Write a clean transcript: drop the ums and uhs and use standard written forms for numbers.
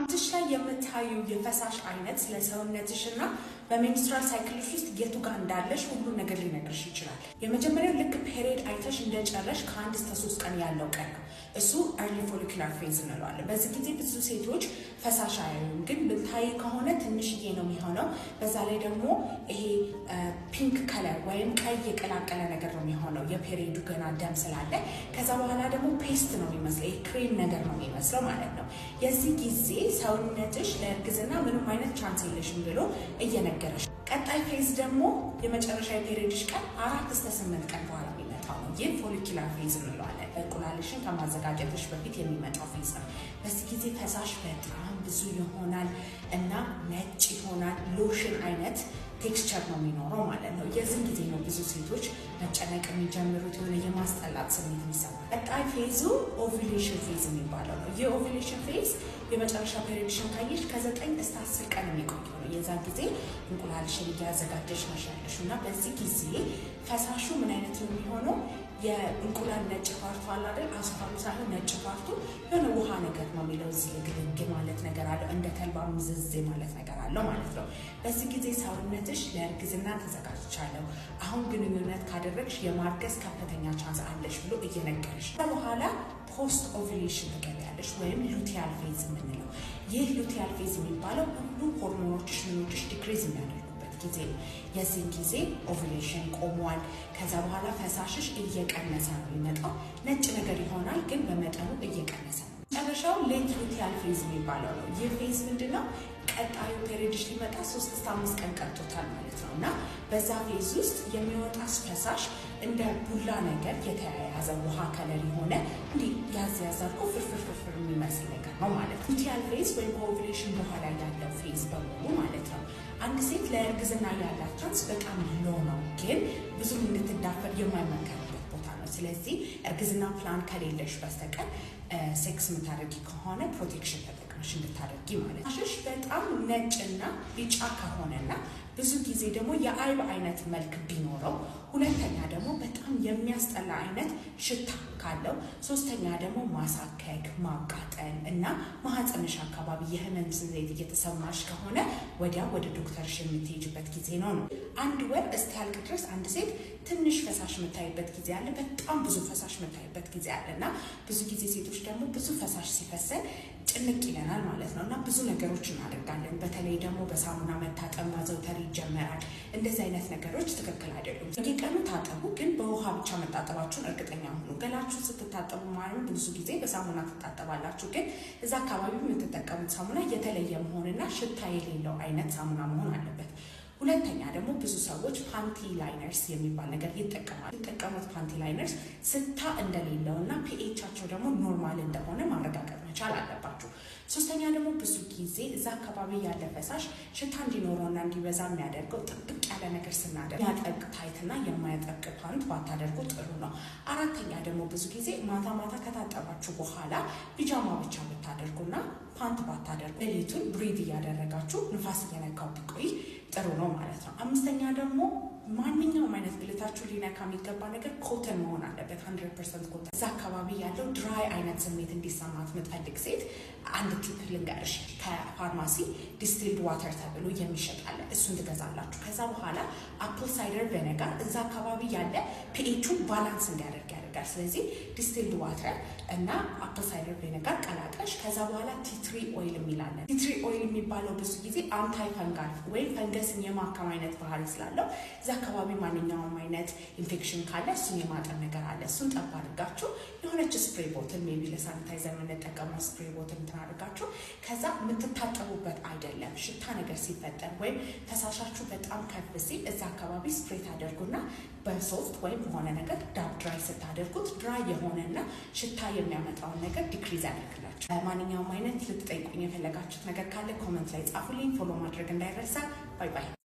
አንተሽ ላይ የምታዩ የፈሳሽ አይነት ለሰውነትሽና በሜንስትራል ሳይክልሽ ውስጥ የቱ ጋር እንዳለሽ ሁሉ ነገር ሊነግርሽ ይችላል። የመጀመሪያው ልክ ፔሪድ አይተሽ እንደጨረሽ ከ1 እስከ 3 ቀን ያለው ቀን ነው። እሱ early follicular phase እንለዋለን። በዚህ ጊዜ ብዙ ሴቶች ፈሳሽ አያዩም፣ ግን ብታይ ከሆነ ትንሽዬ ነው የሚሆነው። በዛ ላይ ደግሞ ይሄ ፒንክ ከለር ወይም ቀይ የቀላቀለ ነገር ነው የሚሆነው የፔሪዱ ገና ደም ስላለ። ከዛ በኋላ ደግሞ ፔስት ነው የሚመስለው፣ ይሄ ክሬም ነገር ነው የሚመስለው ማለት ነው። የዚህ ጊዜ ሰውነትሽ ለእርግዝና ምንም አይነት ቻንስ የለሽም ብሎ እየነገረሽ፣ ቀጣይ ፌዝ ደግሞ የመጨረሻ የፔሪድሽ ቀን 4 እስከ 8 ቀን በኋላ የሚመጣው ነው። ይህ ፎሊኩላር ፌዝ እንለዋለን። እንቁላልሽን ከማዘጋጀትሽ በፊት የሚመጣው ፌዝ ነው። በዚህ ጊዜ ፈሳሽ በጣም ብዙ ይሆናል እና ነጭ ይሆናል። ሎሽን አይነት ቴክስቸር ነው የሚኖረው ማለት ነው። የዚህ ጊዜ ነው ብዙ ሴቶች መጨነቅ የሚጀምሩት፣ የሆነ የማስጠላት ስሜት የሚሰማል። ቀጣይ ፌዙ ኦቪሌሽን ፌዝ የሚባለው ነው። የኦቪሌሽን ፌዝ የመጨረሻ ፔሪድሽን ካየሽ ከ9 እስከ 10 ቀን የሚቆይ ነው። የዛ ጊዜ እንቁላልሽን እያዘጋጀሽ ነሻለሽ እና በዚህ ጊዜ ፈሳሹ ምን አይነት ነው የሚሆነው? የእንቁላል ነጭ ፓርቱ አለ አይደል? አስኳሉ ሳይሆን ነጭ ፓርቱ የሆነ ውሃ ነገር ነው የሚለው። እዚህ ግልግ ማለት ነገር አለው፣ እንደ ተልባ ምዝዝ ማለት ነገር አለው ማለት ነው። በዚህ ጊዜ ሰውነትሽ ለእርግዝና ተዘጋጅቻለሁ፣ አሁን ግንኙነት ካደረግሽ የማርገዝ ከፍተኛ ቻንስ አለሽ ብሎ እየነገረሽ በኋላ ፖስት ኦቪሌሽን ትገቢያለሽ ወይም ሉቲያል ፌዝ የምንለው። ይህ ሉቲያል ፌዝ የሚባለው ሁሉ ሆርሞኖችሽ ምኖችሽ ዲክሪዝ የሚያደርጉበት ጊዜ ነው። የዚህን ጊዜ ኦቪሌሽን ቆሟል። ከዛ በኋላ ፈሳሽሽ እየቀነሰ ነው የሚመጣው። ነጭ ነገር ይሆናል ግን በመጠኑ እየቀነሰ ነው። መጨረሻው ሌት ሉቲያል ፌዝ የሚባለው ነው። ይህ ፌዝ ምንድነው? ቀጣዩ ፔሪድሽ ሊመጣ 3 እስከ 5 ቀን ቀርቶታል ማለት ነው እና በዛ ፌዝ ውስጥ የሚወጣ ፈሳሽ እንደ ቡላ ነገር የተያያዘ ውሃ ከለር የሆነ እንዲህ ያዝ አድርጎ ፍርፍር የሚመስል ነገር ነው ማለት ነው። ሉቲያል ፌዝ ወይም ከኦቪሌሽን በኋላ ያለው ፌዝ በሙሉ ማለት ነው። አንድ ሴት ለእርግዝና ያላት ቻንስ በጣም ሎ ነው፣ ግን ብዙም እንድትዳፈር የማይመከርበት ቦታ ነው። ስለዚህ እርግዝና ፕላን ከሌለሽ በስተቀር ሴክስ የምታደርጊ ከሆነ ፕሮቴክሽን ተጠቅመሽ እንድታደርጊ ማለት ነው። ፈሳሽሽ በጣም ነጭና ቢጫ ከሆነና ብዙ ጊዜ ደግሞ የአይብ አይነት መልክ ቢኖረው፣ ሁለተኛ ደግሞ በጣም የሚያስጠላ አይነት ሽታ ካለው፣ ሶስተኛ ደግሞ ማሳከክ፣ ማቃጠል እና ማህፀንሽ አካባቢ የህመም ስሜት እየተሰማሽ ከሆነ ወዲያው ወደ ዶክተርሽ የምትሄጂበት ጊዜ ነው። 1 ወር እስኪያልቅ ድረስ አንድ ሴት ትንሽ ፈሳሽ የምታይበት ጊዜ አለ፣ በጣም ብዙ ፈሳሽ የምታይበት ጊዜ አለ እና ብዙ ጊዜ ሴቶች ደግሞ ብዙ ፈሳሽ ሲፈሰን ጭንቅ ይለናል ማለት ነው እና ብዙ ነገሮች እናደርጋለን። በተለይ ደግሞ በሳሙና መታጠብ ማዘውተር ይጀመራል። እንደዚህ አይነት ነገሮች ትክክል አይደሉም። በየቀኑ ታጠቡ፣ ግን በውሃ ብቻ መታጠባችሁን እርግጠኛ ሁኑ። ገላችሁ ስትታጠቡ ማለት ብዙ ጊዜ በሳሙና ትታጠባላችሁ፣ ግን እዛ አካባቢ የምትጠቀሙት ሳሙና የተለየ መሆንና ሽታ የሌለው አይነት ሳሙና መሆን አለበት። ሁለተኛ ደግሞ ብዙ ሰዎች ፓንቲ ላይነርስ የሚባል ነገር ይጠቀማሉ። የተጠቀሙት ፓንቲ ላይነርስ ስታ እንደሌለው እና ፒኤቻቸው ደግሞ ኖርማል እንደሆነ ማረጋገጥ መቻል አለባችሁ። ሶስተኛ ደግሞ ብዙ ጊዜ እዛ አካባቢ ያለ ፈሳሽ ሽታ እንዲኖረውና እንዲበዛ የሚያደርገው ጥብቅ ያለ ነገር ስናደርግ የሚያጠብቅ ታይትና የማያጠብቅ ፓንት ባታደርጉ ጥሩ ነው። አራተኛ ደግሞ ብዙ ጊዜ ማታ ማታ ከታጠባችሁ በኋላ ፒጃማ ብቻ ብታደርጉና ፓንት ባታደርጉ ሌሊቱን ብሪድ እያደረጋችሁ ንፋስ እየነካው ቢቆይ ጥሩ ነው ማለት ነው። አምስተኛ ደግሞ ማንኛውም አይነት ብልታችሁ ሊነካ የሚገባ ነገር ኮተን መሆን አለበት፣ 100% ኮተን። እዛ አካባቢ ያለው ድራይ አይነት ስሜት እንዲሰማት የምትፈልግ ሴት አንድ ቲፕ ልንገርሽ። ከፋርማሲ ዲስቲልድ ዋተር ተብሎ የሚሸጣለ እሱን ትገዛላችሁ። ከዛ በኋላ አፕል ሳይደር ቪኔጋር እዛ አካባቢ ያለ ፒኤቹን ባላንስ እንዲያደርግ ያደርጋል። ስለዚህ ዲስቲልድ ዋተር እና አፕል ሳይደር ቪኔጋር ቀላቅለሽ ከዛ በኋላ ቲትሪ ኦይል የሚላለን። ቲትሪ ኦይል የሚባለው ብዙ ጊዜ አንታይ ፈንጋል ወይም ፈንገስን የማከም አይነት ባህሪ ስላለው እዛ አካባቢ ማንኛውም አይነት ኢንፌክሽን ካለ እሱን የማጠን ነገር አለ። እሱን ጠብ አድርጋችሁ የሆነች ስፕሬይ ቦትል ሜቢ ለሳኒታይዘር የምንጠቀመው ስፕሬይ ቦትል እንትን አድርጋችሁ ከዛ የምትታጠቡበት አይደለም፣ ሽታ ነገር ሲፈጠር ወይም ፈሳሻችሁ በጣም ከፍ ሲል እዛ አካባቢ ስፕሬይ ታደርጉና በሶፍት ወይም በሆነ ነገር ዳብ ድራይ ስታደርጉት ድራይ የሆነና ሽታ የሚያመጣውን ነገር ዲክሪዝ ያደርግላችሁ። ማንኛውም አይነት ልትጠይቁኝ የፈለጋችሁት ነገር ካለ ኮመንት ላይ ጻፉልኝ። ፎሎ ማድረግ እንዳይረሳ። ባይ ባይ።